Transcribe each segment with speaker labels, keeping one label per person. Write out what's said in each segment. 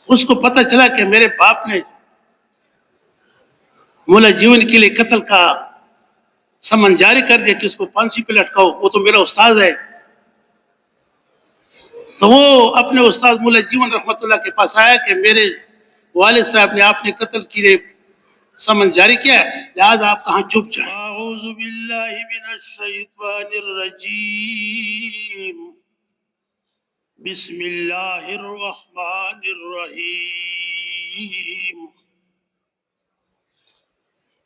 Speaker 1: اس کو پتہ چلا کہ میرے باپ نے مولا جیون کے لیے قتل کا سمن جاری کر دیا کہ اس کو پھانسی پہ لٹکاؤ، وہ تو میرا استاد ہے. تو وہ اپنے استاد مولا جیون رحمت اللہ کے پاس آیا کہ میرے والد صاحب نے آپ نے قتل کے لیے سمن جاری کیا ہے، لہذا آپ کہاں چھپ جائیں. اعوذ باللہ من الشیطان الرجیم، بسم اللہ الرحمن الرحیم.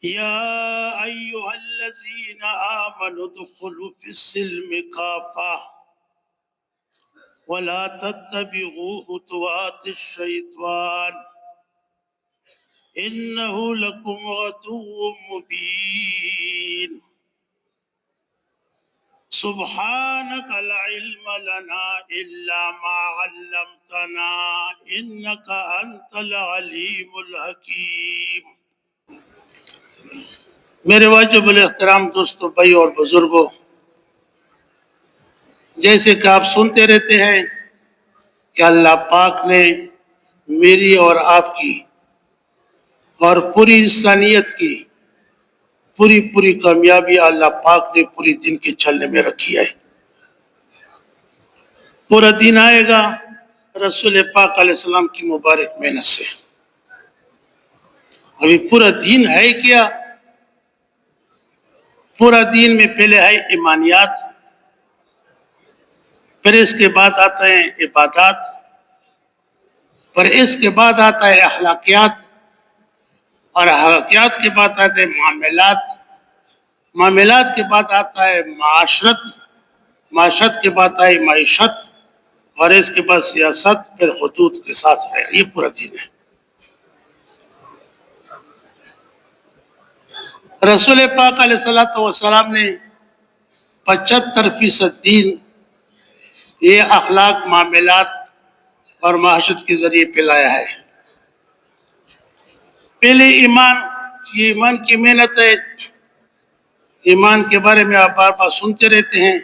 Speaker 1: یا ایہا الذین آمنوا ادخلوا فی السلم کافہ ولا تتبعوا خطوات الشیطان انہ لکم عدو مبین. سبحانک لا علم لنا الا ما علمتنا انک انت العلیم الحکیم. میرے واجب الاحترام دوستو، بھائی اور بزرگوں، جیسے کہ آپ سنتے رہتے ہیں کہ اللہ پاک نے میری اور آپ کی اور پوری انسانیت کی پوری کامیابی اللہ پاک نے پوری دین کے چلنے میں رکھی ہے. پورا دین آئے گا رسول پاک علیہ السلام کی مبارک محنت سے. ابھی پورا دین ہے کیا؟ پورا دین میں پہلے ہے ایمانیات، پھر اس کے بعد آتا ہے عبادات، پھر اس کے بعد آتا ہے اخلاقیات، اور اخلاقیات کے بعد آتے ہیں معاملات، معاملات کے بعد آتا ہے معاشرت، معاشرت کے بعد آئی معیشت، اور اس کے بعد سیاست، پھر حدود کے ساتھ ہے. یہ پورا دین ہے. رسول پاک علیہ السلام نے 75% دین یہ اخلاق، معاملات اور معاشرت کے ذریعے پھیلایا ہے. پہلے ایمان، یہ ایمان کی محنت ہے. ایمان کے بارے میں آپ بار بار سنتے رہتے ہیں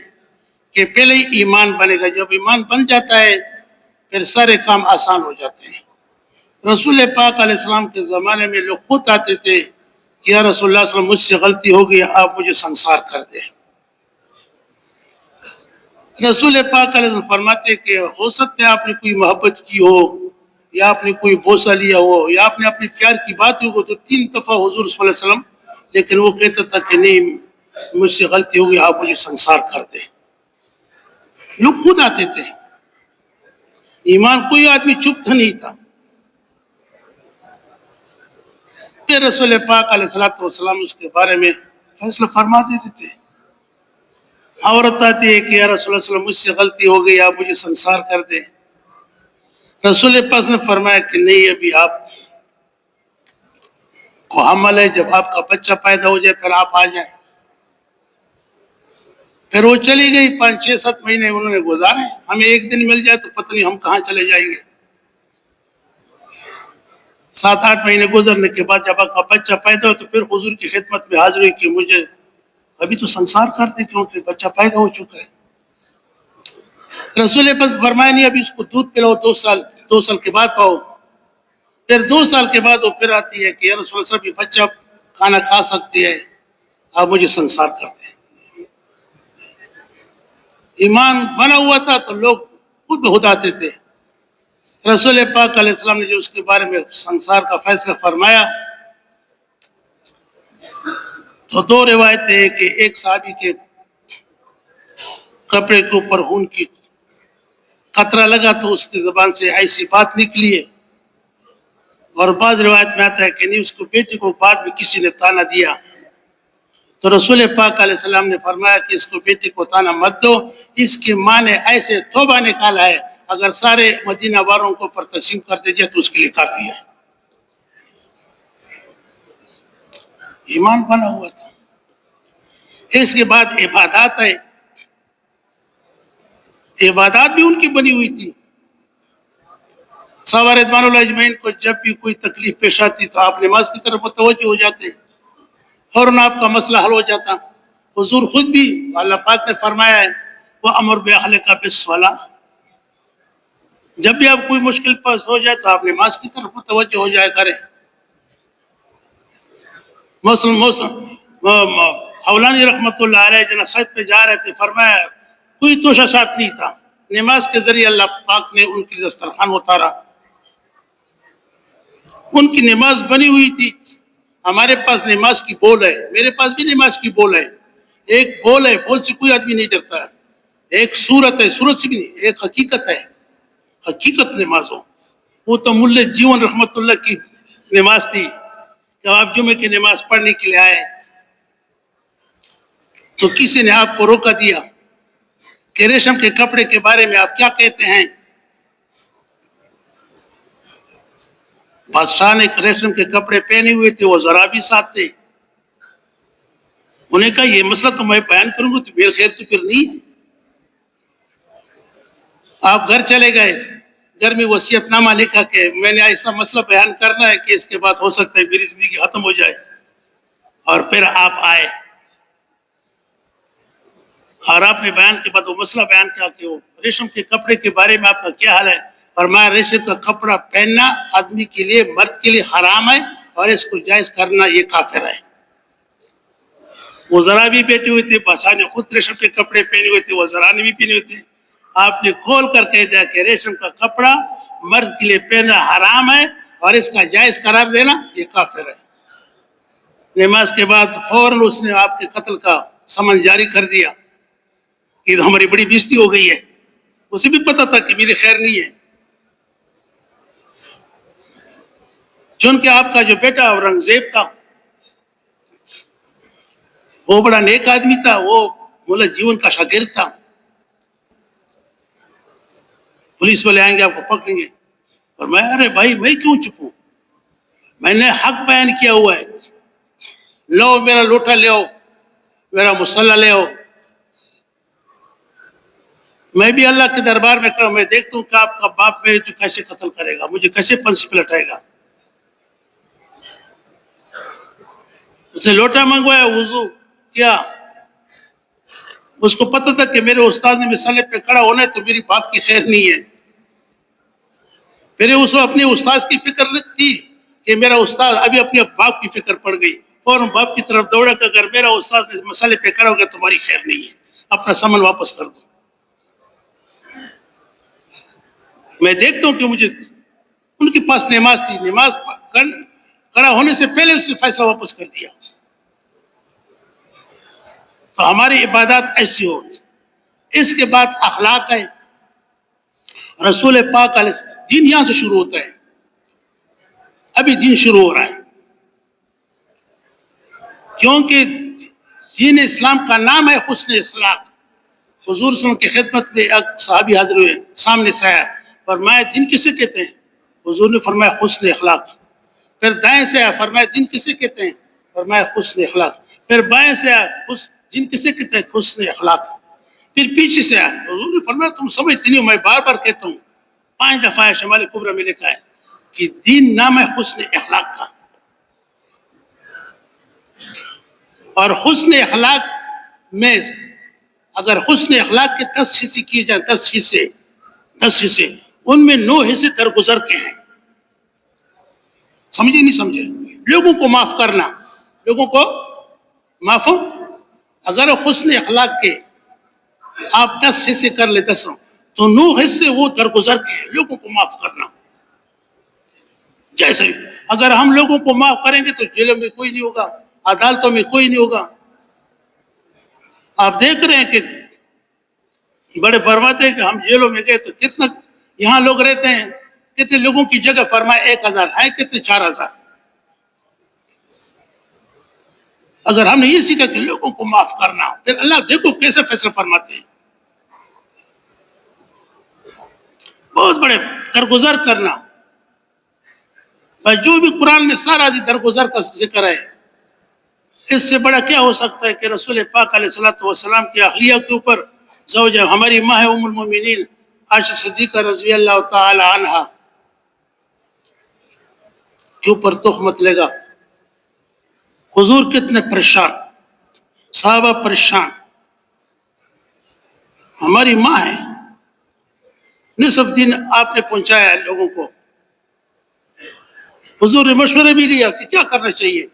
Speaker 1: کہ پہلے ہی ایمان بنے گا. جب ایمان بن جاتا ہے پھر سارے کام آسان ہو جاتے ہیں. رسول پاک علیہ السلام کے زمانے میں لوگ خود آتے تھے کہ یا رسول اللہ صلی اللہ علیہ وسلم، مجھ سے غلطی ہو گئی، آپ مجھے سنسار کر دیں. رسول پاک علیہ السلام فرماتے کہ ہو سکتا ہے آپ نے کوئی محبت کی ہو، یا آپ نے کوئی بوسہ لیا ہو، یا آپ نے اپنے پیار کی بات ہو تو 3 دفعہ حضور صلی اللہ علیہ وسلم، لیکن وہ کہتا تھا کہ نہیں، مجھ سے غلطی ہو گئی، آپ مجھے سنسار کر دیں. لوگ خود آتے تھے. ایمان کوئی آدمی چپ تھا نہیں تھا. پھر رسول پاک علیہ السلام اس کے بارے میں فیصلہ فرما دیتے تھے. عورت آتی ہے کہ یا رسول اللہ صلی اللہ علیہ وسلم، مجھ سے غلطی ہو گئی، آپ مجھے سنسار کر دیں. رسول پاک نے فرمایا کہ نہیں، ابھی آپ کو حمل ہے، جب آپ کا بچہ پیدا ہو جائے پھر آپ آ جائیں. پھر وہ چلی گئی. 5 6 7 مہینے انہوں نے گزارے. ہمیں ایک دن مل جائے تو پتہ نہیں ہم کہاں چلے جائیں گے. 7 8 مہینے گزرنے کے بعد جب آپ کا بچہ پیدا ہو تو پھر حضور کی خدمت میں حاضر ہوئی کہ مجھے ابھی تو سنسار کرتے کیونکہ بچہ پیدا ہو چکا ہے. رسول بس فرمایا نہیں، ابھی اس کو دودھ پلاؤ، 2 سال کے بعد پاؤ. پھر 2 سال کے بعد وہ پھر آتی ہے کہ یا رسول اللہ صاحب، یہ بچہ کھانا کھا سکتی ہے، آپ مجھے سنسار کرتے ہیں. ایمان بنا ہوا تھا تو لوگ خود بہت آتے تھے. رسول پاک علیہ السلام نے جو اس کے بارے میں سنسار کا فیصلہ فرمایا تو 2 روایتیں ہیں کہ ایک صحابی کے کپڑے کے اوپر خون کی قطرہ لگا تو اس کی زبان سے ایسی بات نکلی ہے، اور بعض روایت میں آتا ہے کہ نہیں، اس کو بیٹے کو بعد میں کسی نے تانا دیا تو رسول پاک علیہ السلام نے فرمایا کہ اس کو بیٹے کو تانا مت دو، اس کی ماں نے ایسے توبہ نکالا ہے، اگر سارے مدینہ والوں کو پر تقسیم کر دیجئے تو اس کے لیے کافی ہے. ایمان بنا ہوا تھا. اس کے بعد عبادات ہے. عبادات بھی ان کی بنی ہوئی تھی. صحابہ رضوان اللہ اجمعین کو جب بھی کوئی تکلیف پیش آتی تو آپ نماز کی طرف متوجہ ہو جاتے، فوراً آپ کا مسئلہ حل ہو جاتا. حضور خود بھی اللہ پاک نے فرمایا ہے وَأَمُرْ بِأَهْلِكَ بِالصَّلَاةِ، جب بھی آپ کوئی مشکل پاس ہو جائے تو آپ نماز کی طرف متوجہ ہو جائے کریں. حولانی رحمت اللہ علیہ جنہیں سائد پہ جا رہے تھے، فرمایا کوئی توشہ ساتھ نہیں تھا، نماز کے ذریعے اللہ پاک نے ان کی دسترخوان اتارا. ان کی نماز بنی ہوئی تھی. ہمارے پاس نماز کی بول ہے، میرے پاس بھی نماز کی بول ہے. ایک بول ہے، بول سے کوئی آدمی نہیں ڈرتا ہے. ایک صورت ہے، صورت سے بھی نہیں، ایک حقیقت ہے، حقیقت نماز ہو. وہ تو ملہ جیون رحمت اللہ کی نماز تھی. جب آپ جمعے کی نماز پڑھنے کے لیے آئے تو کسی نے آپ کو روکا دیا کہ ریشم کے کپڑے کے بارے میں آپ کیا کہتے ہیں؟ بادشاہ نے ریشم کے کپڑے پہنے ہوئے تھے، وہ ذرا بھی ساتھ تھے. انہیں کہا یہ مسئلہ تو میں بیان کروں گا تو میرے خیر تو پھر نہیں. آپ گھر چلے گئے، گھر میں وصیت نامہ لکھا کہ میں نے ایسا مسئلہ بیان کرنا ہے کہ اس کے بعد ہو سکتا ہے میری زندگی ختم ہو جائے. اور پھر آپ آئے اور آپ نے بیان کے بعد وہ مسئلہ بیان کیا کہ وہ ریشم کے کپڑے کے بارے میں آپ کا کیا حال ہے. فرمایا ریشم کا کپڑا پہننا آدمی کے لیے، مرد کے لیے حرام ہے، اور اس کو جائز کرنا یہ کافر ہے. وہ ذرا بھی بیٹھے ہوئے تھے، بادشاہ نے خود ریشم کے کپڑے پہنے ہوئے تھے، وہ ذرا نے بھی پہنے ہوئے تھے. آپ نے کھول کر کہہ دیا کہ ریشم کا کپڑا مرد کے لیے پہننا حرام ہے اور اس کا جائز قرار دینا یہ کافر ہے. نماز کے بعد فوراً اس نے آپ کے قتل کا سمن جاری کر دیا کہ ہماری بڑی بےزتی ہو گئی ہے. اسے بھی پتا تھا کہ میری خیر نہیں ہے. چونکہ آپ کا جو بیٹا اورنگزیب تھا وہ بڑا نیک آدمی تھا، وہ ملا جیون کا شاگرد تھا. پولیس والے آئیں گے آپ کو پکڑیں گے. اور میں ارے بھائی میں کیوں چپوں، میں نے حق بیان کیا ہوا ہے. لو میرا لوٹا لے آؤ، میرا مسلح لے آؤ. میں بھی اللہ کے دربار میں کروں، میں دیکھتا ہوں کہ آپ کا باپ میرے تو کیسے قتل کرے گا، مجھے کیسے پھانسی پہ لٹائے گا. اس نے لوٹا منگوایا، وضو کیا. اس کو پتہ تھا کہ میرے استاد نے مسئلے پہ کھڑا ہونا ہے تو میری باپ کی خیر نہیں ہے. پھر اس کو اپنے استاد کی فکر تھی کہ میرا استاد ابھی اپنے باپ کی فکر پڑ گئی، اور باپ کی طرف دوڑا کہ اگر میرا استاد اس مسئلے پہ کھڑا ہوگا تمہاری خیر نہیں ہے، اپنا سامان واپس کر دو. میں دیکھتا ہوں کہ مجھے ان کے پاس نماز تھی، نماز کھڑا ہونے سے پہلے اس نے فیصلہ واپس کر دیا. تو ہماری عبادات ایسی ہو. اس کے بعد اخلاق ہے. رسول پاک علیہ السلام، دین یہاں سے شروع ہوتا ہے، ابھی دین شروع ہو رہا ہے. کیونکہ دین اسلام کا نام ہے حسن اخلاق. حضور صلی اللہ علیہ وسلم کی خدمت میں ایک صحابی حاضر ہوئے، سامنے سے آیا، فرمایا دین کسے کہتے ہیں؟ حضور نے فرمایا حسن اخلاق. پھر دائیں سے آیا، فرمایا دین کسے کہتے ہیں؟ فرمایا حسن اخلاق. پھر بائیں سے آیا، دین کسے کہتے ہیں؟ حسن اخلاق. پھر پیچھے سے آیا، حضور نے فرمایا تم سمجھتے نہیں ہو، میں بار بار کہتا ہوں، 5 دفعہ شمال کبرا میں لکھا ہے کہ دین نام ہے حسن اخلاق کا. اور حسن اخلاق میں اگر حسن اخلاق کے 10 حصے کیے جائیں، 10 حصے، ان میں 9 حصے درگزر کے ہیں. سمجھے نہیں سمجھے؟ لوگوں کو معاف کرنا، لوگوں کو معاف ہو. اگر حسن اخلاق کے آپ 10 حصے کر لیں، 10 تو 9 حصے وہ درگزر کے ہیں، لوگوں کو معاف کرنا. جیسے اگر ہم لوگوں کو معاف کریں گے تو جیلوں میں کوئی نہیں ہوگا، عدالتوں میں کوئی نہیں ہوگا. آپ دیکھ رہے ہیں کہ بڑے برباد ہیں کہ ہم جیلوں میں گئے تو کتنا یہاں لوگ رہتے ہیں، کتنے لوگوں کی جگہ فرمائے 1000 ہے، کتنے 4000. اگر ہم نے یہ سیکھا کہ لوگوں کو معاف کرنا، پھر اللہ دیکھو کیسے فیصلہ فرماتے ہیں. بہت بڑے درگزر کرنا. جو بھی قرآن میں سارا درگزر کا ذکر ہے، اس سے بڑا کیا ہو سکتا ہے کہ رسول پاک علیہ السلام کی اہلیہ کے اوپر زوجہ ہماری ماں ہے ام المومنین عائشہ صدیقہ رضی اللہ تعالی عنہا کے اوپر تہمت لگا. حضور کتنے پریشان، صحابہ پریشان. ہماری ماں ہے، نصف دن آپ نے پہنچایا ہے لوگوں کو. حضور نے مشورہ بھی لیا کہ کیا کرنا چاہیے.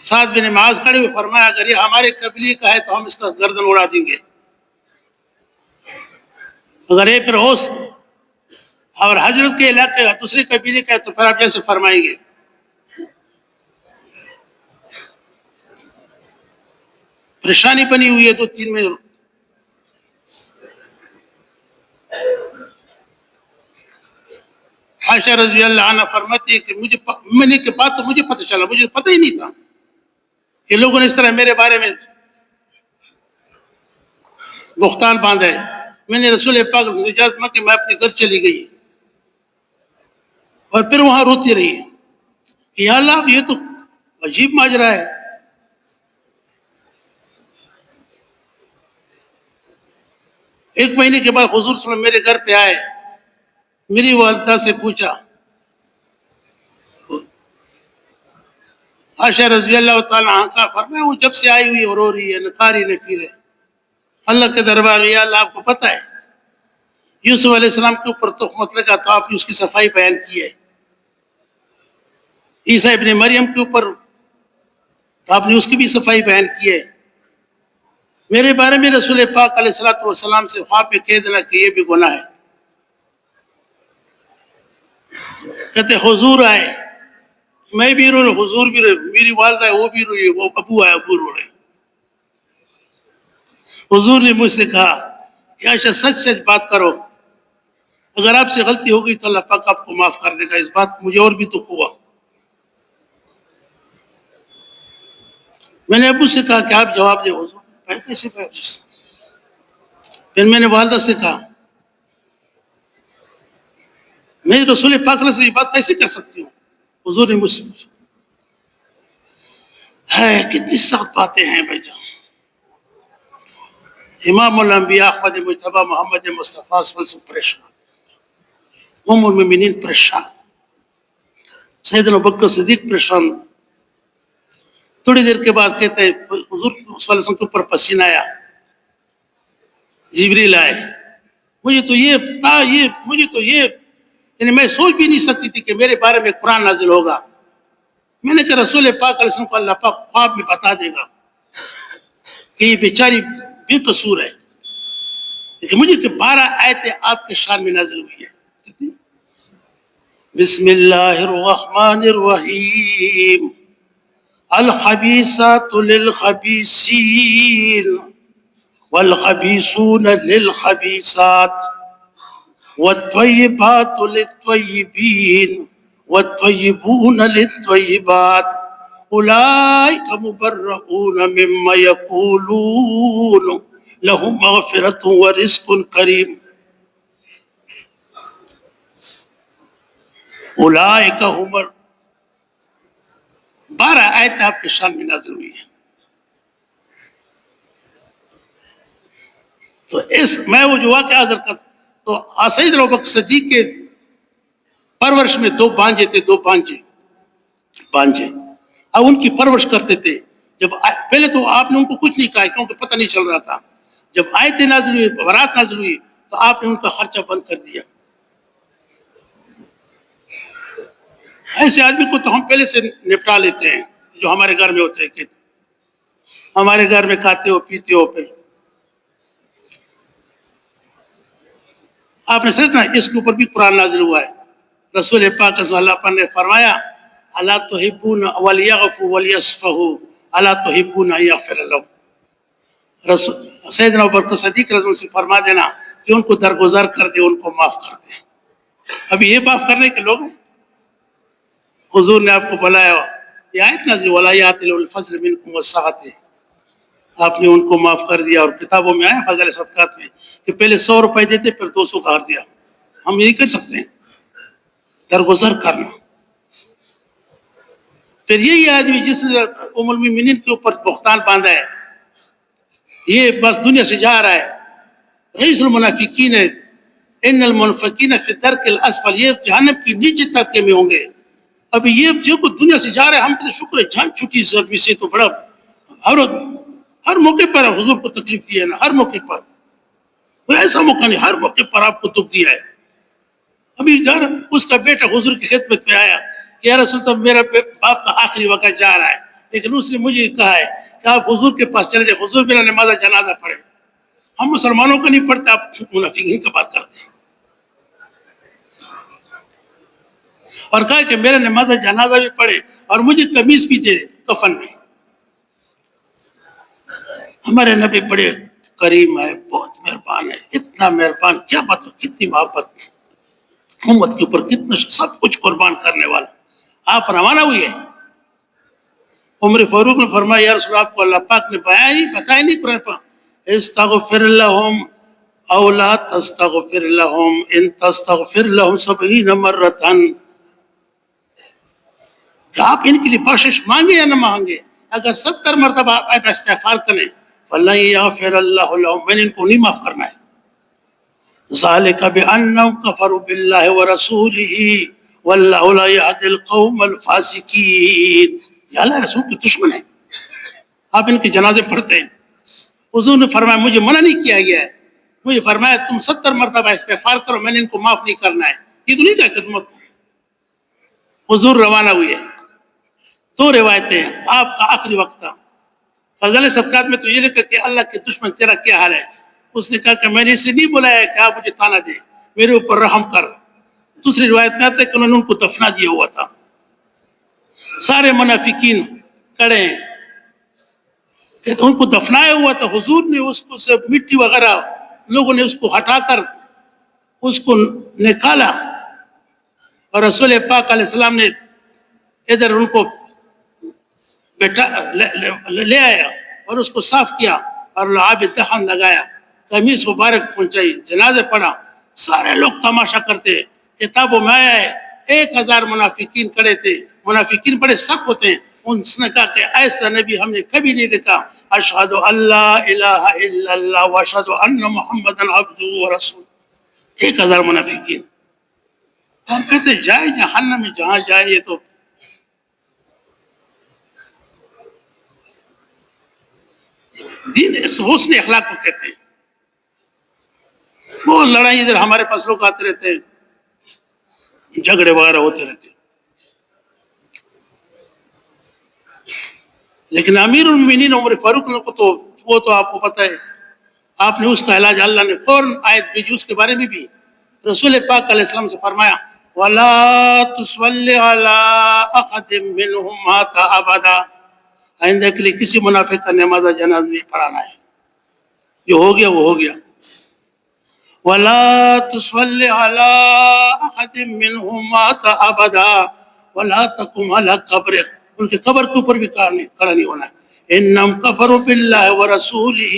Speaker 1: سعد بن معاذ کھڑے ہوئے فرمایا اگر یہ ہمارے قبیلے کا ہے تو ہم اس کا گردن اڑا دیں گے، اگر ایک روس اور حضرت کے علاقے دوسرے قبیلے کا ہے تو پھر آپ جیسے فرمائیں گے. پریشانی بنی ہوئی ہے 2-3 میں. عائشہ رضی اللہ عنہ فرماتی ہے کہ میں کے بعد تو مجھے پتہ چلا، مجھے پتہ ہی نہیں تھا کہ لوگوں نے اس طرح میرے بارے میں بہتان باندھا ہے. میں نے رسول پاک سے اجازت مانگی کہ میں اپنے گھر چلی گئی اور پھر وہاں روتی رہی کہ یا اللہ یہ تو عجیب ماجرا ہے. ایک مہینے کے بعد حضور صلی اللہ علیہ وسلم میرے گھر پہ آئے. میری والدہ سے پوچھا، عائشہ رضی اللہ تعالیٰ عنہ کا فرمایا وہ جب سے آئی ہوئی اور رو رہی ہے، نہ کاری نہ پی رہے. اللہ کے دربار میں یا اللہ آپ کو پتہ ہے یوسف علیہ السلام کے اوپر تہمت لگا تو آپ نے اس کی صفائی بیان کی ہے. عیسیٰ ابن مریم کے اوپر تو آپ نے اس کی بھی صفائی بیان کی ہے. میرے بارے میں رسول پاک علیہ السلام سے خواب میں کہہ دینا کہ یہ بھی گناہ ہے. کہتے حضور آئے، میں بھی رو رہا، حضور بھی رو، میری والدہ ہے وہ بھی روئی، وہ ابو آئے ابو رو رہے. حضور نے مجھ سے کہا کہ عائشہ سچ سچ بات کرو، اگر آپ سے غلطی ہو گئی تو اللہ پاک آپ کو معاف کر دے گا. اس بات مجھے اور بھی دکھ ہوا. میں نے ابو سے کہا کہ آپ جواب دیں. حضور کیسے؟ پھر میں نے والدہ سے کہا میں رسول پاک علیہ وسلم یہ بات کیسے کر سکتی ہوں؟ حضور نے مجھ سے پوچھا. ہے کتنی سخت باتیں ہیں بھائی جان. امام الانبیاء احمد مجتبی محمد مصطفیٰ صلی اللہ علیہ وسلم پریشان، ام المؤمنین پریشان، سیدنا ابوبکر صدیق پریشان. تھوڑی دیر کے بعد کہتے ہیں حضور صلی اللہ علیہ وسلم کے اوپر پسینہ آیا، جبریل آئے. مجھے تو یہ یعنی میں سوچ بھی نہیں سکتی تھی کہ میرے بارے میں قرآن نازل ہوگا. میں نے کہا رسول پاک علیہ السلام کو اللہ پاک خواب میں بتا دے گا کہ یہ بیچاری بے قصور ہے. لیکن مجھے کہ 12 آیتیں آپ کے شان میں نازل ہوئی ہے. بسم اللہ الرحمن الرحیم الخبیثات للخبیثین والخبیثون للخبیثات والطیبات للطیبین والطیبون للطیبات اولئک مبرؤون مما یقولون لهم مغفرۃ ورزق کریم. اولئک هم 12 آیتیں آپ کے شان میں نازل ہوئی ہیں. تو میں وہ جو واقعہ حاضر کرتا تو سیدنا ابوبکر صدیق کے پرورش میں 2 بانجے تھے، 2 بانجے. اب ان کی پرورش کرتے تھے. جب پہلے تو آپ نے ان کو کچھ نہیں کہا کیونکہ پتہ نہیں چل رہا تھا. جب آیتیں نازل ہوئی، برات نازل ہوئی تو آپ نے ان کا خرچہ بند کر دیا. ایسے آدمی کو تو ہم پہلے سے نپٹا لیتے ہیں جو ہمارے گھر میں ہوتے ہیں کہ ہمارے گھر میں کھاتے ہو پیتے ہو. پھر آپ نے سنا اس کے اوپر بھی قرآن نازل ہوا ہے. رسول پاک صلی اللہ علیہ وسلم نے فرمایا الا تحبون ولیغفوا ولیصفحوا الا تحبون ان یغفر لكم. سیدنا ابوبکر صدیق رضی اللہ عنہ سے فرما دینا کہ ان کو درگزر کر دے، ان کو معاف کر دے. ابھی یہ معاف کرنے کے لوگ ہیں. حضور نے آپ کو بلایا، یہ آیت نازل ولا یاتل الفضل منکم والسعۃ، آپ نے ان کو معاف کر دیا. اور کتابوں میں آیا فضل صدقات میں کہ پہلے 100 روپے دیتے پھر 200 کر دیا. ہم یہ کر سکتے ہیں درگزر کرنا. پھر یہی آدمی جس نے ام المؤمنین کے اوپر بہتان باندھا ہے، یہ بس دنیا سے جا رہا ہے. رئیس المنافقین ہے، ان المنافقین فی الدرک الاسفل، یہ جہنم کی نیچے طبقے میں ہوں گے. ابھی یہ جو دنیا سے جا رہا ہے، ہم تو شکر ہے جان چھٹی سروی سے تو بڑا ہر موقع پر حضور کو تکلیف دی ہے نا، ہر موقع پر. کوئی ایسا موقع نہیں، ہر موقع پر آپ کو دکھ دیا ہے. ابھی جان اس کا بیٹا حضور کی خدمت میں آیا کہ یا رسول اللہ میرا باپ کا آخری وقت جا رہا ہے، لیکن اس نے مجھے کہا ہے کہ آپ حضور کے پاس چلے جائیں، حضور میرا نماز جنازہ پڑھے. ہم مسلمانوں کا نہیں پڑھتے، آپ منافقین کا بات کرتے ہیں. اور کہا کہ میرا نماز جنازہ بھی پڑھے اور مجھے قمیص بھی دے کفن میں. ہمارے نبی بڑے کریم ہے، بہت مہربان ہے، اتنا مہربان، کیا بات، کتنی محبت، امت کے اوپر کتنا سب کچھ قربان کرنے والا. آپ روانہ ہوئے. عمر فاروق نے فرمایا یا رسول اللہ، آپ کو اللہ پاک نے بتایا نہیں قرآن پاک، استغفر لهم او لا تستغفر لهم ان تستغفر لهم 70 مرة، کہ آپ ان کے لیے بخشش مانگے یا نہ مانگے، اگر 70 مرتبہ آپ استغفار کریں فَلَن يَغْفِرَ اللَّهُ لَهُمْ، میں نے ان کو نہیں معاف کرنا ہے. ذَلِكَ بِأَنَّهُمْ كَفَرُوا بِاللَّهِ وَرَسُولِهِ وَاللَّهُ لَا يَهْدِي الْقَوْمَ الْفَاسِقِينَ. یہ اللہ رسول کے دشمن ہیں، آپ ان کے جنازے پڑھتے ہیں. حضور نے فرمایا مجھے منع نہیں کیا گیا ہے، مجھے فرمایا تم 70 مرتبہ استغفار کرو، میں نے ان کو معاف نہیں کرنا ہے. یہ تو نہیں کہا خدمت. حضور روانہ ہوئے. 2 روایتیں ہیں. آپ کا آخری وقت تھا. فضل صدقات میں تو یہ لکھا کہ اللہ کے دشمن تیرا کیا حال ہے. اس نے کہا کہ میں نے اس لیے نہیں بلایا کہ آپ مجھے تانا دیں، میرے اوپر رحم کر. دوسری روایت میں آتا ہے کہ انہوں نے ان کو دفنا دیا ہوا تھا. سارے منافقین کڑے ہیں کہ ان کو دفنایا ہوا تھا. حضور نے اس کو سے مٹی وغیرہ لوگوں نے اس کو ہٹا کر اس کو نکالا، اور رسول پاک علیہ السلام نے ادھر ان کو لے آیا اور اس کو صاف کیا اور آب دہن لگایا، قمیص مبارک پہنچائی، جنازے پڑھا. سارے لوگ تماشا کرتے. کتابوں میں آیا ہے 1000 منافقین کھڑے تھے. منافقین بڑے سخت ہوتے ہیں. ان نے کہا کہ ایسا نبی ہم نے کبھی نہیں دیکھا. اشہد اللہ الہ الا اللہ واشہد ان محمد عبدہ ورسولہ. 1000 منافقین. ہم کہتے جائے جہنم میں جہاں جائے. یہ تو دین حسن اخلاق کو کہتے ہیں. وہ لڑائی ادھر ہمارے پاس لوگ آتے رہتے ہیں، جھگڑے وغیرہ ہوتے رہتے ہیں. لیکن امیر المومنین عمر فاروق کو تو وہ تو آپ کو پتہ ہے، آپ نے اس کا علاج اللہ نے فوراً آیت بھیجی اس کے بارے میں بھی. رسول پاک علیہ السلام سے فرمایا وَلَا تُصَلِّ عَلَىٰ أَحَدٍ مِّنْهُمْ مَاتَ أَبَدًا. آئندہ کے لیے کسی منافق کا نماز جنازہ نہیں پڑھانا ہے. جو ہو گیا وہ ہو گیا. وَلَا تُصَلِّ عَلَىٰ أَحَدٍ مِّنْهُمْ مَاتَ أَبَدًا وَلَا تَقُمْ عَلَىٰ قَبْرِهِ. ان کے قبر کے اوپر بھی کھڑا نہیں ہونا ہے. إِنَّهُمْ كَفَرُوا بِاللَّهِ وَرَسُولِهِ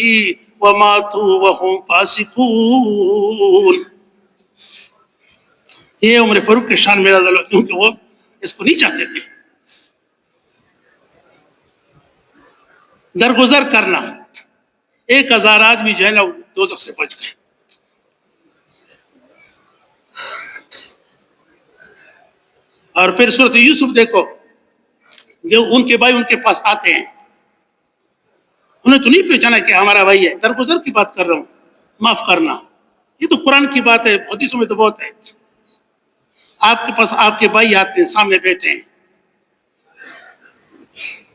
Speaker 1: وَمَاتُوا وَهُمْ فَاسِقُونَ. یہ عمر فاروق کے شان میرا ضلع، کیونکہ وہ اس کو نہیں چاہتے تھے. درگزر کرنا. 1000 آدمی جو ہے نا دوزخ سے بچ گئے. اور پھر سورۃ یوسف دیکھو، جو ان کے بھائی ان کے پاس آتے ہیں، انہیں تو نہیں پہچانا کہ ہمارا بھائی ہے. درگزر کی بات کر رہا ہوں، معاف کرنا. یہ تو قرآن کی بات ہے، حدیثوں میں تو بہت ہے. آپ کے پاس آپ کے بھائی آتے ہیں، سامنے بیٹھے ہیں.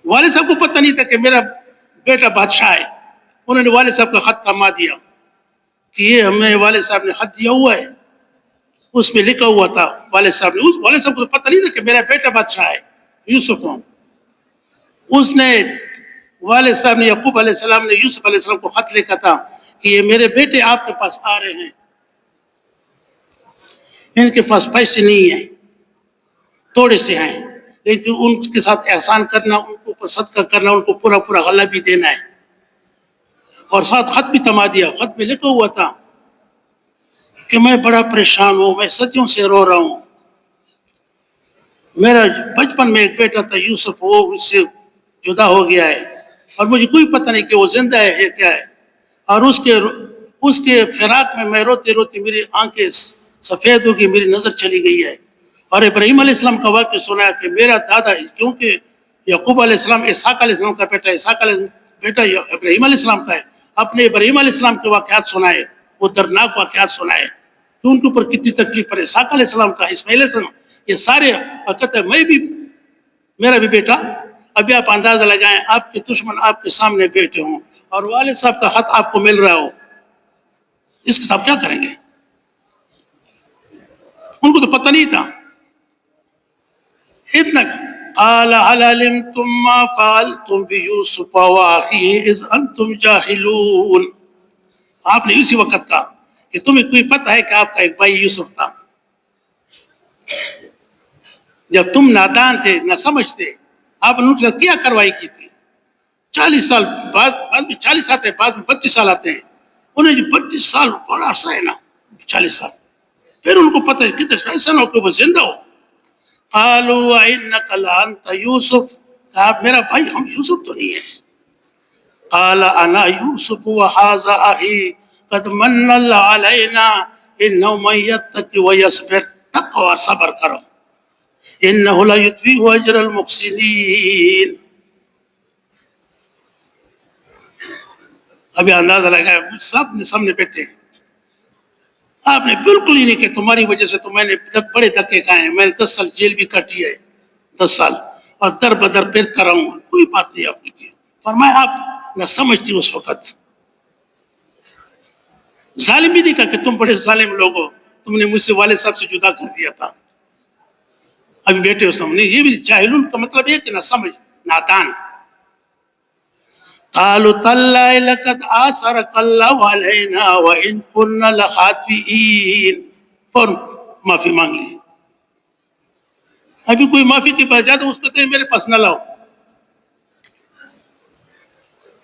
Speaker 1: والد صاحب کو پتہ نہیں تھا کہ میرا بیٹا بادشاہ ہے. انہوں نے والد صاحب کا خط تھما دیا کہ یہ ہمیں والد صاحب نے خط دیا ہوا ہے. اس میں لکھا ہوا تھا والد صاحب نے، والد صاحب کو پتہ نہیں تھا کہ میرا بیٹا بادشاہ ہے یوسف ہوں. اس نے والد صاحب نے یعقوب علیہ السلام نے یوسف علیہ السلام کو خط لکھا تھا کہ یہ میرے بیٹے آپ کے پاس آ رہے ہیں، ان کے پاس پیسے نہیں ہیں، تھوڑے سے ہیں، لیکن ان کے ساتھ احسان کرنا، ان کو صدقہ کرنا، ان کو پورا پورا غلہ بھی دینا ہے. اور ساتھ خط بھی تھما دیا. خط میں لکھا ہوا تھا کہ میں بڑا پریشان ہوں، میں صدیوں سے رو رہا ہوں. میرا بچپن میں ایک بیٹا تھا یوسف، وہ اس سے جدا ہو گیا ہے اور مجھے کوئی پتہ نہیں کہ وہ زندہ ہے یا کیا ہے. اور اس کے فراق میں روتے روتے میری آنکھیں سفید ہو گئی، میری نظر چلی گئی ہے. اور ابراہیم علیہ السلام کا واقعہ سنا کہ میرا دادا، کیونکہ یعقوب علیہ السلام اسحاق علیہ السلام کا بیٹا، اسحاق علیہ بیٹا ابراہیم علیہ السلام کا ہے، اپنے ابراہیم علیہ السلام کے واقعات سنائے وہ دردناک واقعات سنائے کہ ان کے اوپر کتنی تکلیف پڑے. اسحاق علیہ السلام کا، اسماعیل علیہ السلام، یہ سارے وقت ہے. میں بھی، میرا بھی بیٹا، ابھی آپ اندازہ لگائیں آپ کے دشمن آپ کے سامنے بیٹھے ہوں اور والد صاحب کا خط آپ کو مل رہا ہو، اس کے ساتھ کیا کریں گے؟ ان کو تو پتہ نہیں تھا اتنا. قال هل علمتم ما فعلتم بيوسف واخيه اذ انتم جاهلون. آپ نے اسی وقت کہا کہ تمہیں کوئی پتہ ہے کہ آپ کا ایک بھائی یوسف تھا، جب تم نادان تھے، نہ سمجھتے، آپ نے ان سے کیا کاروائی کی تھی. 40 سال بعد میں 40 آتے ہیں، بعد میں 25 سال آتے ہیں. انہیں جو 25 سال بڑا عرصہ ہے نا، 40 سال، پھر ان کو پتہ ہے کتنا ایسا نہ ہو کہ وہ زندہ ہو. قالوا وَإِنَّكَ لَأَنْتَ يُوسُف. کہا آپ میرا بھائی، ہم یوسف تو نہیں ہے. قال انا يوسف وهذا اخي قد من الله علينا انه من يتق ويصبر. تقوى صبر کرو، انه لا يضيع اجر المحسنين. ابھی اندازہ لگایا، سب نے سامنے بیٹھے، آپ نے بالکل ہی نہیں کہ تمہاری وجہ سے تو میں نے بڑے دھکے کھائے ہیں، میں نے 10 سال جیل بھی کاٹی ہے، 10 سال، اور در بدر پھر کر رہا ہوں. کوئی بات نہیں آپ نے کی. فرمایا آپ نہ سمجھتی اس وقت. ظالم بھی نہیں کہا کہ تم بڑے ظالم لوگ ہو، تم نے مجھ سے والد صاحب سے جدا کر دیا تھا، ابھی بیٹھے ہو سامنے. یہ بھی جاہلون کا مطلب یہ کہ نہ سمجھ، نادان. قالوا تالله لقد آثرك الله علينا وإن كنا لخاطئين. فوراً معافی مانگ لی. ابھی کوئی معافی کی بجائے تو اس کو کہیں میرے پاس نہ لاؤ.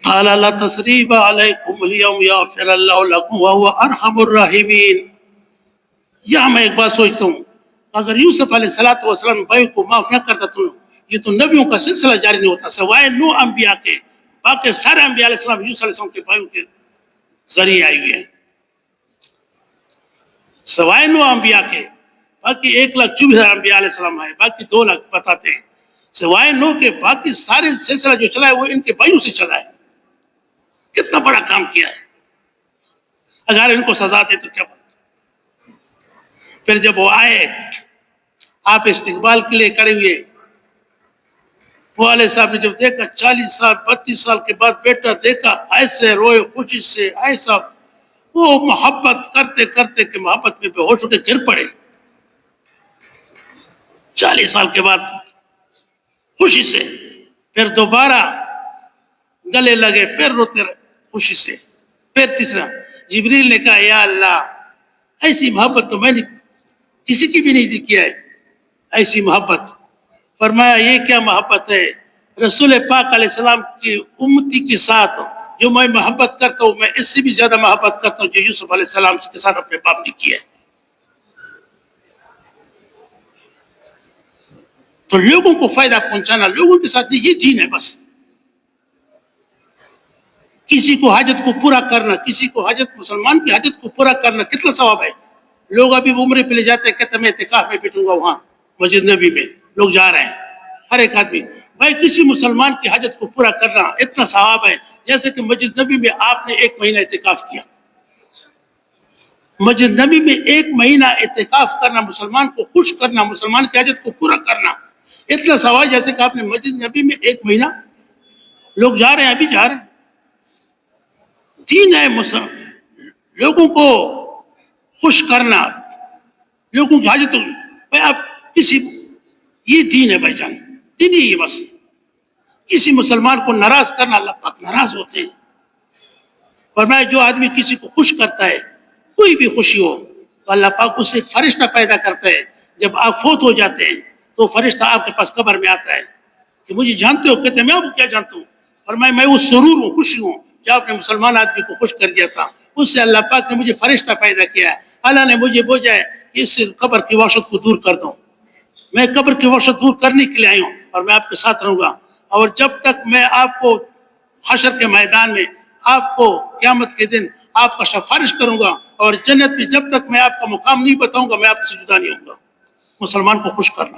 Speaker 1: قال لا تثريب عليكم اليوم يغفر الله لكم وهو ارحم الراحمين. یہاں میں ایک بات سوچتا ہوں، اگر یوسف علیہ السلام بھائی کو معاف نہ کرتا تو یہ تو نبیوں کا سلسلہ جاری نہیں ہوتا، سوائے 9 انبیاء کے. باقی سارے انبیاء علیہ السلام یوسف علیہ السلام کے بھائیوں کے ذریعے آئی ہوئے ہیں، سوائے 9 انبیاء کے. باقی 1,24,000 انبیاء علیہ السلام آئے، باقی 2 لاکھ بتاتے ہیں. سوائے 9 کے باقی سارے سلسلہ جو چلا ہے وہ ان کے بھائیوں سے چلا ہے. کتنا بڑا کام کیا ہے. اگر ان کو سزا دے تو کیا بات. پھر جب وہ آئے، آپ استقبال کے لیے کھڑے ہوئے، والد صاحب نے جب دیکھا 40 سال 32 سال کے بعد بیٹا دیکھا، ایسے روئے خوشی سے، ایسا وہ محبت کرتے کرتے کہ محبت میں بے ہوش ہو کے گر پڑے. 40 سال کے بعد خوشی سے، پھر دوبارہ گلے لگے، پھر روتے رہے خوشی سے. پھر تیسرا جبریل نے کہا یا اللہ، ایسی محبت تو میں نے کسی کی بھی نہیں کیا ہے، ایسی محبت. فرمایا یہ کیا محبت ہے؟ رسول پاک علیہ السلام کی امتی کے ساتھ جو میں محبت کرتا ہوں، میں اس سے بھی زیادہ محبت کرتا ہوں جو یوسف علیہ السلام کے ساتھ اپنے باپ نے کیا ہے. تو لوگوں کو فائدہ پہنچانا، لوگوں کے ساتھ یہ دین ہے. بس کسی کو حاجت کو پورا کرنا، کسی کو حاجت، مسلمان کی حاجت کو پورا کرنا کتنا ثواب ہے. لوگ ابھی عمرے پہ لے جاتے ہیں، کہتے ہیں میں اعتکاف میں بیٹھوں گا وہاں مسجد نبی میں. لوگ جا رہے ہیں، ہر ایک آدمی. بھائی کسی مسلمان کی حاجت کو پورا کرنا اتنا ثواب ہے جیسے کہ مسجد نبی میں آپ نے 1 مہینہ اعتکاف کیا. مسجد نبی میں 1 مہینہ اعتکاف کرنا، مسلمان کو خوش کرنا، مسلمان کی حاجت کو پورا کرنا اتنا ثواب جیسے کہ آپ نے مسجد نبی میں 1 مہینہ. لوگ جا رہے ہیں، ابھی جا رہے ہیں. دین ہے لوگوں کو خوش کرنا، لوگوں کی حاجت. بھائی آپ کسی، یہ دین ہے بھائی جان، دین ہی ہے. بس کسی مسلمان کو ناراض کرنا، اللہ پاک ناراض ہوتے ہیں. فرمایا جو آدمی کسی کو خوش کرتا ہے، کوئی بھی خوشی ہو، تو اللہ پاک اس سے ایک فرشتہ پیدا کرتا ہے. جب آپ فوت ہو جاتے ہیں تو فرشتہ آپ کے پاس قبر میں آتا ہے کہ مجھے جانتے ہو؟ کہتے ہیں میں آپ کو کیا جانتا ہوں. فرمایا میں وہ سرور ہوں، خوشی ہوں جو آپ نے مسلمان آدمی کو خوش کر دیا تھا. اس سے اللہ پاک نے مجھے فرشتہ پیدا کیا ہے. اللہ نے مجھے بوجھا ہے کہ اس سے قبر کی وحشت کو دور کر دوں. میں قبر کی وحشت دور کرنے کے لیے آئی ہوں اور میں آپ کے ساتھ رہوں گا. اور جب تک میں آپ کو حشر کے میدان میں، آپ کو قیامت کے دن آپ کا سفارش کروں گا، اور جنت میں جب تک میں آپ کا مقام نہیں بتاؤں گا میں آپ سے جدا نہیں ہوں گا. مسلمان کو خوش کرنا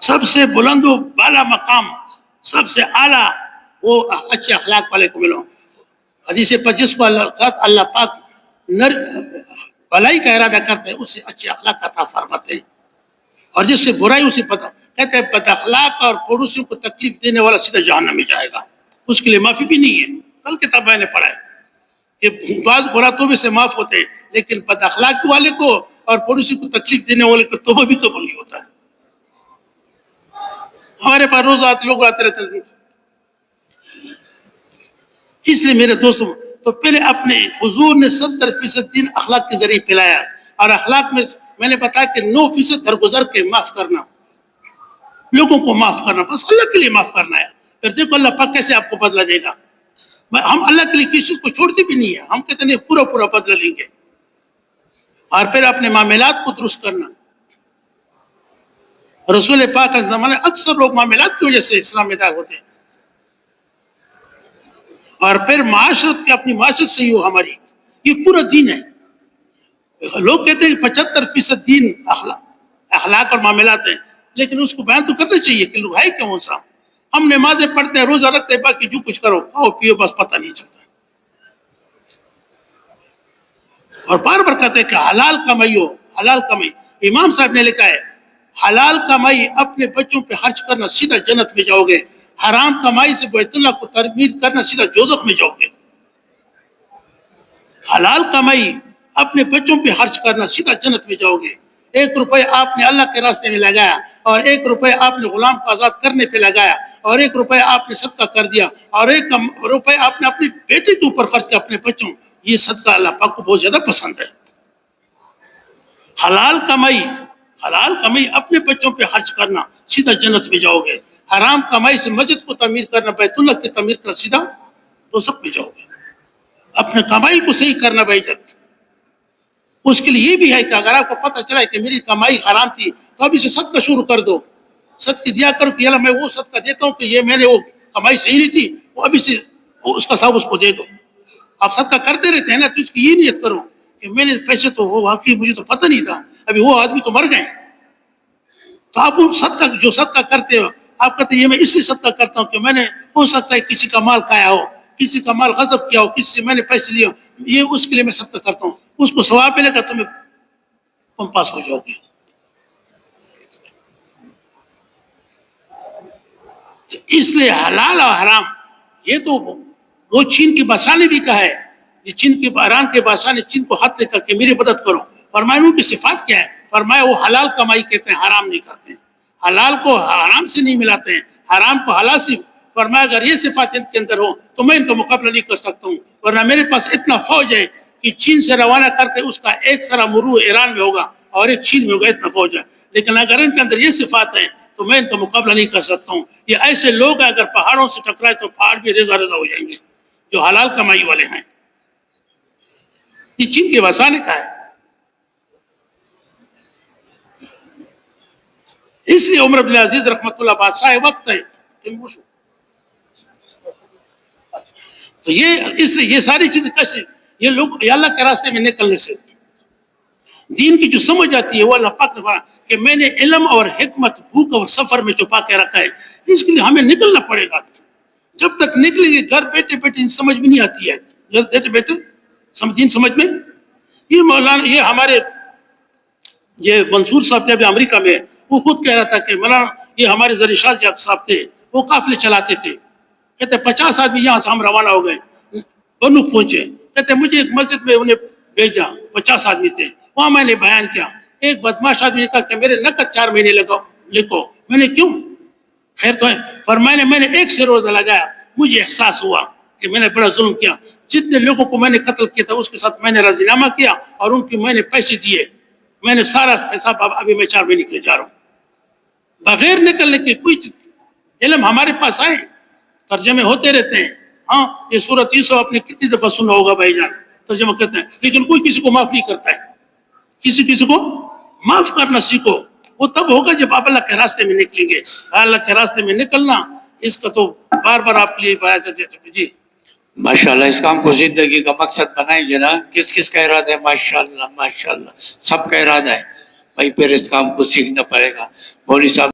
Speaker 1: سب سے بلند و بالا مقام، سب سے اعلیٰ وہ اچھے اخلاق والے کو ملو. حدیث 25 کو اللہ پاک بھلائی کا ارادہ کرتے ہیں اسے اچھے اخلاق عطا فرماتے ہیں، اور جس سے برائی اسے پتہ کہتے ہیں بد اخلاق اور پڑوسیوں کو تکلیف دینے والا سیدھا جہنم میں جائے گا، اس کے لیے معافی بھی نہیں ہے۔ کل کتاب میں نے پڑھا ہے کہ بعض برا توبے سے معاف ہوتے ہیں، لیکن بد اخلاق والے کو اور پڑوسی کو تکلیف دینے والے کو توبہ بھی قبول نہیں ہوتا ہے۔ ہمارے پاس روز لوگ آتے رہتے ہیں، اس لیے میرے دوستوں تو پہلے اپنے حضور نے 70% دین اخلاق کے ذریعے پھیلایا، اور اخلاق میں نے بتایا کہ 9% درگزر کے معاف کرنا، لوگوں کو معاف کرنا، بس اللہ کے لیے معاف کرنا ہے۔ پھر دیکھو اللہ پاک کیسے آپ کو بدلہ دے گا۔ ہم اللہ کے لیے کسی چیز کو چھوڑتے بھی نہیں ہے، ہم کہتے ہیں پورا بدلہ لیں گے۔ اور پھر اپنے معاملات کو درست کرنا، رسول پاک کا زمانے اکثر لوگ معاملات کی وجہ سے اسلام میں داخل ہوتے ہیں، اور پھر معاشرت کے اپنی معاشرت سے ہی ہو ہماری، یہ پورا دین ہے۔ لوگ کہتے ہیں 75% دین اخلاق اور معاملات ہیں، لیکن اس کو بیان تو کرنا چاہیے کہ لوگ ہے کیوں سا۔ ہم نمازیں پڑھتے ہیں، روزہ رکھتے ہیں، باقی جو کچھ کرو کھاؤ پیو بس پتہ نہیں چلتا۔ اور بار بار کہتے ہیں کہ حلال کمائی ہو، حلال کمائی۔ امام صاحب نے لکھا ہے حلال کمائی اپنے بچوں پہ خرچ کرنا سیدھا جنت میں جاؤ گے، حرام کمائی سے بیت اللہ کو تعمیر کرنا سیدھا دوزخ میں جاؤ گے۔ حلال کمائی اپنے بچوں پہ خرچ کرنا سیدھا جنت میں جاؤ گے۔ 1 روپے آپ نے اللہ کے راستے میں لگایا، اور 1 روپے آپ نے غلام کو آزاد کرنے پہ لگایا، اور 1 روپے آپ نے صدقہ کر دیا، اور 1 روپے آپ نے اپنے بیٹے کے اوپر خرچ کیا، اپنے بچوں، یہ صدقہ اللہ پاک کو بہت زیادہ پسند ہے۔ حلال کمائی اپنے بچوں پہ خرچ کرنا سیدھا جنت میں جاؤ گے، حرام کمائی سے مسجد کو تعمیر کرنا، بیت اللہ کی تعمیر کرنا سیدھا دوزخ میں جاؤ گے۔ اپنے کمائی کو صحیح کرنا بھائی جان، اس کے لیے یہ بھی ہے کہ اگر آپ کو پتہ چلا ہے کہ میری کمائی حرام تھی تو ابھی سے صدقہ شروع کر دو، صدقہ دیا کرو کہ اللہ میں وہ صدقہ دیتا ہوں کہ یہ میں نے وہ کمائی صحیح نہیں تھی، وہ ابھی سے اس کا ثواب اس کو دے دو۔ آپ صدقہ کرتے رہتے ہیں نا، تو اس کی یہ نیت کرو کہ میں نے پیسے تو وہ واقعی مجھے تو پتہ نہیں تھا، ابھی وہ آدمی تو مر گئے، تو آپ صدقہ جو صدقہ کرتے ہو آپ کہتے ہیں یہ میں اس لیے صدقہ کرتا ہوں کہ میں نے ہو سکتا ہے کسی کا مال کھایا ہو، کسی کا مال غصب کیا ہو، کسی سے میں نے پیسے لیے ہو، یہ اس کے لیے میں صدقہ کرتا ہوں، اس کو ثواب ملے گا تم پاس ہو جاؤ گے۔ اس لیے حلال اور حرام یہ تو وہ چین کے بادشاہ نے بھی کہا ہے، یہ چین کے ایران کے بادشاہ نے چین کو ہاتھ لے کر کے میری مدد کرو، فرمایا ان کی صفات کیا ہے؟ فرمایا وہ حلال کمائی کہتے ہیں، حرام نہیں کرتے ہیں، حلال کو حرام سے نہیں ملاتے ہیں، حرام کو حلال سے۔ فرمایا اگر یہ صفات ان کے اندر ہو تو میں ان کا مقابلہ نہیں کر سکتا ہوں، ورنہ میرے پاس اتنا فوج ہے کہ چین سے روانہ کرتے اس کا ایک سرا مرو ایران میں ہوگا اور ایک چین میں ہوگا، اتنا فوج ہے، لیکن اگر ان کے اندر یہ صفات ہیں تو میں ان کا مقابلہ نہیں کر سکتا ہوں۔ یہ ایسے لوگ ہیں اگر پہاڑوں سے ٹکرائے تو پہاڑ بھی ریزہ ریزہ ہو جائیں گے، جو حلال کمائی والے ہیں۔ یہ چین کے بادشاہ نے کہا ہے۔ اس لیے عمر بن عزیز رحمۃ اللہ بادشاہ وقت ہے، تو اس لیے یہ ساری چیزیں کیسے یہ لوگ اللہ کے راستے میں نکلنے سے دین کی جو سمجھ آتی ہے وہ اللہ پاک نے فرمایا کہ میں نے علم اور حکمت بھوک اور سفر میں چھپا کے رکھا ہے، اس کے لیے ہمیں نکلنا پڑے گا۔ جب تک نکلیں گے گھر بیٹھے بیٹھے سمجھ بھی نہیں آتی ہے، گھر بیٹھے بیٹھے دین سمجھ میں یہ مولانا یہ ہمارے یہ منصور صاحب جب امریکہ میں وہ خود کہہ رہا تھا کہ مولانا یہ ہمارے زرعی شاہ صاحب تھے، وہ قافلے چلاتے تھے، کہتے 50 آدمی یہاں سے ہم روانہ ہو گئے، بنو پہنچے، کہتے مجھے ایک مسجد میں انہیں بھیجا، 50 آدمی تھے، وہاں میں نے بیان کیا، ایک بدماش آدمی نے کہا کہ میرے نقد 4 مہینے لکھو، میں نے کیوں؟ خیر تو ہے، پر میں نے ایک سے روزہ لگایا، مجھے احساس ہوا کہ میں نے بڑا ظلم کیا، جتنے لوگوں کو میں نے قتل کیا تھا اس کے ساتھ میں نے راضی نامہ کیا اور ان کی میں نے پیسے دیے، میں نے سارا حساب ابھی میں 4 مہینے کے لیے جا رہا ہوں، بغیر نکلنے کے کوئی علم ہمارے پاس آئے، ترجمے ہوتے رہتے ہیں۔ ہاں یہ سورۃ یوسف آپ نے کتنی دفعہ سنا ہوگا بھائی جان، ترجمہ کرتے ہیں، لیکن کوئی کسی کو معاف نہیں کرتا ہے۔ کسی کو معاف کرنا سیکھو، وہ تب ہوگا جب آپ اللہ کے راستے میں نکلیں گے۔ اللہ کے راستے میں نکلنا اس کا تو بار بار آپ کے لیے بتایا جاتا ہے۔ جی
Speaker 2: ماشاءاللہ، اس کام کو زندگی کا مقصد بنائیں گے نا، کس کا ارادہ ہے؟ ماشاءاللہ ماشاءاللہ سب کا ارادہ ہے بھائی، پھر اس کام کو سیکھنا پڑے گا۔ مولوی صاحب